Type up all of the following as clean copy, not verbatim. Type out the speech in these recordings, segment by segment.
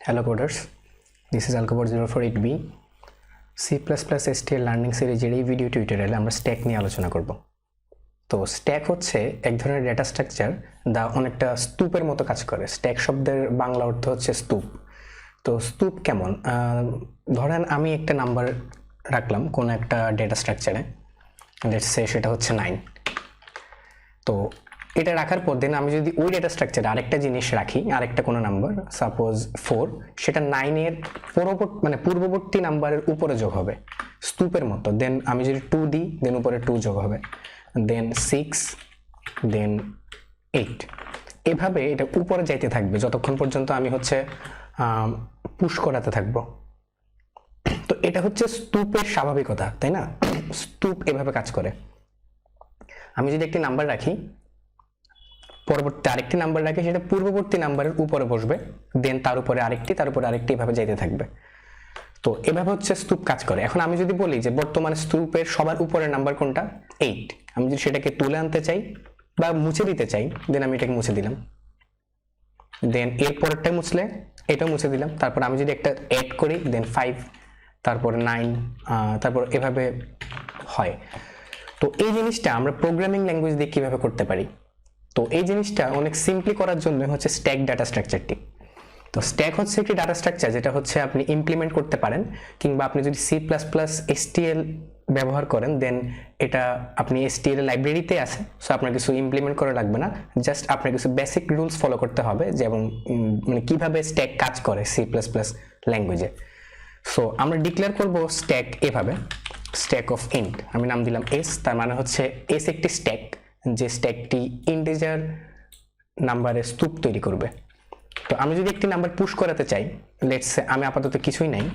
Hello coders, this is Alcobot 048B C++ STL learning সিরিজের এই video টিউটোরিয়ালে আমরা স্ট্যাক নিয়ে আলোচনা করব। তো স্ট্যাক হচ্ছে এক ধরনের ডেটা স্ট্রাকচার যা অনেকটা স্তূপের মতো কাজ করে। স্ট্যাক শব্দের বাংলা অর্থ হচ্ছে স্তূপ। তো স্তূপ কেমন, ধরেন আমি একটা নাম্বার রাখলাম কোন একটা ডেটা স্ট্রাকচারে, লেটস সে সেটা হচ্ছে 9। তো এটা রাখার পর দেন আমি যদি ওই ডেটা স্ট্রাকচারে আরেকটা জিনিস রাখি, আরেকটা কোনো নাম্বার সাপোজ 4, সেটা 9 এর পূর্ববর্তী নাম্বারের উপরে যোগ হবে স্তূপের মতো। দেন আমি যদি 2 দিই, দেন উপরে 2 যোগ হবে, দেন 6, দেন 8, এভাবে এটা উপরে যাইতে থাকবে যতক্ষণ পর্যন্ত আমি হচ্ছে পুশ করাতে থাকবো। তো এটা হচ্ছে স্তূপের স্বাভাবিকতা, তাই না? স্তূপ এভাবে কাজ করে। আমি যদি একটি নাম্বার রাখি, পরবর্তী আরেকটি নাম্বার রাখি, সেটা পূর্ববর্তী নাম্বারের উপরে বসবে, দেন তার উপরে আরেকটি, তার উপরে আরেকটি, এভাবে যাইতে থাকবে। তো এভাবে হচ্ছে স্তূপ কাজ করে। এখন আমি যদি বলি যে বর্তমানে স্তূপের সবার উপরের নাম্বার কোনটা, 8, আমি যদি সেটাকে তুলে আনতে চাই বা মুছে দিতে চাই, দেন আমি এটাকে মুছে দিলাম, দেন এর পরেরটা মুছলে এটাও মুছে দিলাম। তারপর আমি যদি একটা অ্যাড করি, দেন 5, তারপর 9, তারপর এভাবে হয়। তো এই জিনিসটা আমরা প্রোগ্রামিং ল্যাঙ্গুয়েজ দিয়ে কিভাবে করতে পারি? তো এই জিনিসটা অনেক সিম্পলি করার জন্য হচ্ছে স্ট্যাক ডাটা স্ট্রাকচারটি। তো স্ট্যাক হচ্ছে একটি ডাটা স্ট্রাকচার যেটা হচ্ছে আপনি ইমপ্লিমেন্ট করতে পারেন, কিংবা আপনি যদি C++ STL ব্যবহার করেন, দেন এটা আপনি STL লাইব্রেরিতে আছে, সো আপনার কিছু ইমপ্লিমেন্ট করা লাগবে না, জাস্ট আপনার কিছু বেসিক রুলস ফলো করতে হবে, যেমন কিভাবে স্ট্যাক কাজ করে C++ ল্যাঙ্গুয়েজে। সো আমরা ডিক্লেয়ার করব স্ট্যাক এভাবে, স্ট্যাক অফ ইন্ট, আমি নাম দিলাম s, তার মানে হচ্ছে s একটি স্ট্যাক, যে স্ট্যাকটি ইন্টিজার নাম্বারের স্তূপ তৈরি করবে। তো আমি যদি একটি নাম্বার পুশ করাতে চাই, লেটস সে আমি আপাতত কিছুই নাই,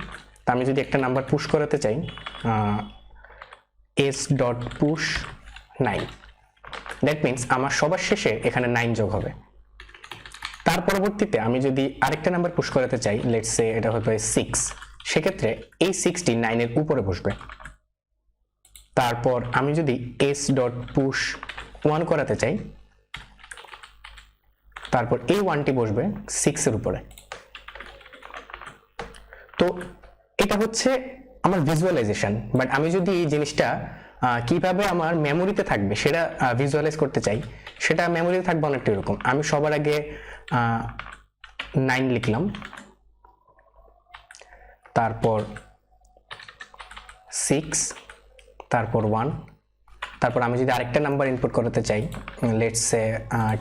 তো আমি যদি একটা নাম্বার পুশ করাতে চাই s.push 9, দ্যাট মিনস আমার সবার শেষে এখানে 9 যোগ হবে। তার পরবর্তীতে আমি যদি আরেকটা নাম্বার পুশ করাতে চাই, লেটস সে এটা হবে 6, সেক্ষেত্রে এই 6টি 9 এর উপরে বসবে। তারপর আমি যদি s.push 1 করাতে চাই, তারপর এই 1টি বসবে 6 এর উপরে। তো এটা হচ্ছে আমার ভিজুয়ালাইজেশন, বাট আমি যদি এই জিনিসটা কিভাবে আমার মেমোরিতে থাকবে সেটা ভিজুয়ালাইজ করতে চাই, সেটা মেমোরিতে থাকবে অনেকটা এরকম। আমি সবার আগে 9 লিখলাম, তারপর 6, তারপর 1, তারপর আমি যদি আরেকটা নাম্বার ইনপুট করতে চাই, লেটস সে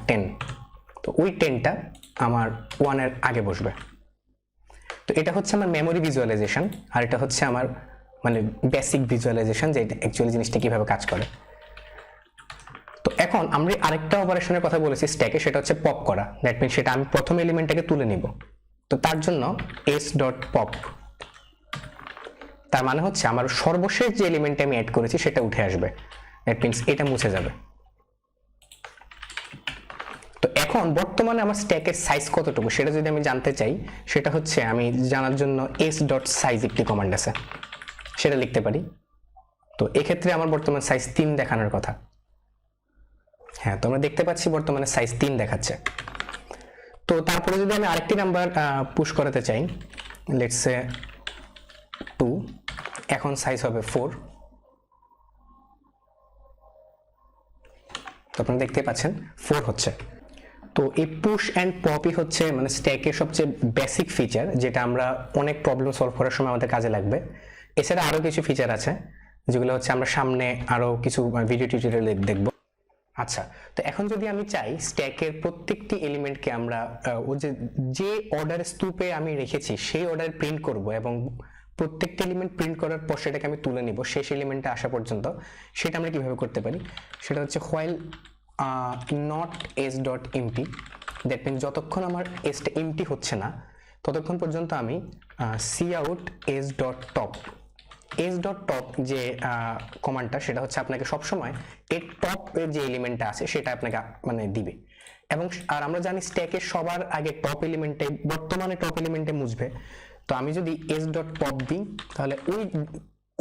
10, তো ওই 10টা আমার 1 এর আগে বসবে। তো এটা হচ্ছে আমার মেমোরি ভিজুয়ালাইজেশন, আর এটা হচ্ছে আমার বেসিক ভিজুয়ালাইজেশন, যে অ্যাকচুয়ালি জিনিসটা কিভাবে কাজ করে। তো এখন আমরা আরেকটা অপারেশনের কথা বলেছি স্ট্যাকে, সেটা হচ্ছে পপ করা। দ্যাট মিনস সেটা আমি প্রথম এলিমেন্টটাকে তুলে নিব। তো তার জন্য s.pop, তার মানে হচ্ছে আমার সর্বশেষ যে এলিমেন্টটা আমি অ্যাড করেছি সেটা উঠে আসবে, দ্যাট মিনস এটা মুছে যাবে। তো এখন বর্তমানে আমার স্ট্যাকের সাইজ কতটুকু সেটা যদি আমি জানতে চাই, সেটা হচ্ছে আমি জানার জন্য s.size একটি কমান্ড আছে, সেটা লিখতে পারি। তো এক্ষেত্রে আমার বর্তমান সাইজ 3 দেখানোর কথা। হ্যাঁ, তোমরা দেখতে পাচ্ছি বর্তমানে সাইজ 3 দেখাচ্ছে। তো তারপরে যদি আমি আরেকটি নাম্বার পুশ করাতে চাই, লেটস সে 2, এখন সাইজ হবে 4। তো আপনারা দেখতে পাচ্ছেন 4 হচ্ছে। তো এই পুশ অ্যান্ড পপই হচ্ছে স্ট্যাকের সবচেয়ে বেসিক ফিচার, যেটা আমরা অনেক প্রবলেম সলভ করার সময় আমাদের কাজে লাগবে। এছাড়া আরও কিছু ফিচার আছে যেগুলো হচ্ছে আমরা সামনে আরও কিছু ভিডিও টিউটোরিয়ালে দেখব। আচ্ছা, তো এখন যদি আমি চাই স্ট্যাকের প্রত্যেকটি এলিমেন্টকে আমরা যে অর্ডার স্তূপে আমি রেখেছি সেই অর্ডার প্রিন্ট করব, এবং প্রত্যেকটি এলিমেন্ট প্রিন্ট করার পর সেটাকে আমি তুলে নিব শেষ এলিমেন্টে আসা পর্যন্ত। সেটা আমরা কিভাবে করতে পারি, সেটা হচ্ছে while not s.empty, that means যতক্ষণ আমার এসটা এমটি হচ্ছে না ততক্ষণ পর্যন্ত আমি cout s.top, s.top যে কমান্ডটা, সেটা হচ্ছে আপনাকে সবসময় এর টপ এর যে এলিমেন্টটা আছে সেটা আপনাকে দিবে। এবং আর আমরা জানি স্ট্যাকের সবার আগে টপ এলিমেন্টে, বর্তমানে টপ এলিমেন্টে মুছবে। তো আমি যদি s.pop দিই, তাহলে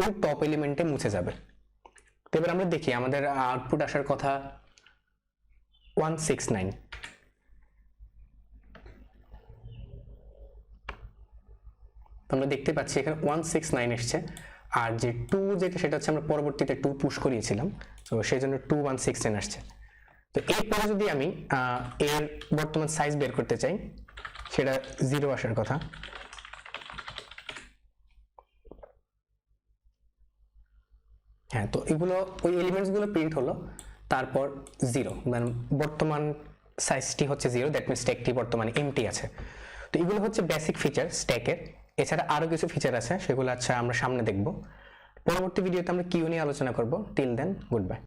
ওই টপ এলিমেন্টে মুছে যাবে। তো এবার আমরা দেখি আমাদের আউটপুট আসার কথা 169। তো আমরা দেখতে পাচ্ছি এখানে 169 এসছে, আর যে 2 যেটা সেটা হচ্ছে আমরা পরবর্তীতে 2 পুশ করিয়েছিলাম, তো সেই জন্য 2169 আসছে। তো এরপরে যদি আমি এর বর্তমান সাইজ বের করতে চাই, সেটা 0 আসার কথা। হ্যাঁ, তো এগুলো ওই এলিমেন্টসগুলো প্রিন্ট হলো, তারপর 0, মানে বর্তমান সাইজটি হচ্ছে 0, দ্যাট মিনস স্ট্যাকটি বর্তমানে এমটি আছে। তো এগুলো হচ্ছে বেসিক ফিচার স্ট্যাকের। এছাড়া আরও কিছু ফিচার আছে, সেগুলো আচ্ছা আমরা সামনে দেখব। পরবর্তী ভিডিওতে আমরা কিউ নিয়ে আলোচনা করব। Till then, good by.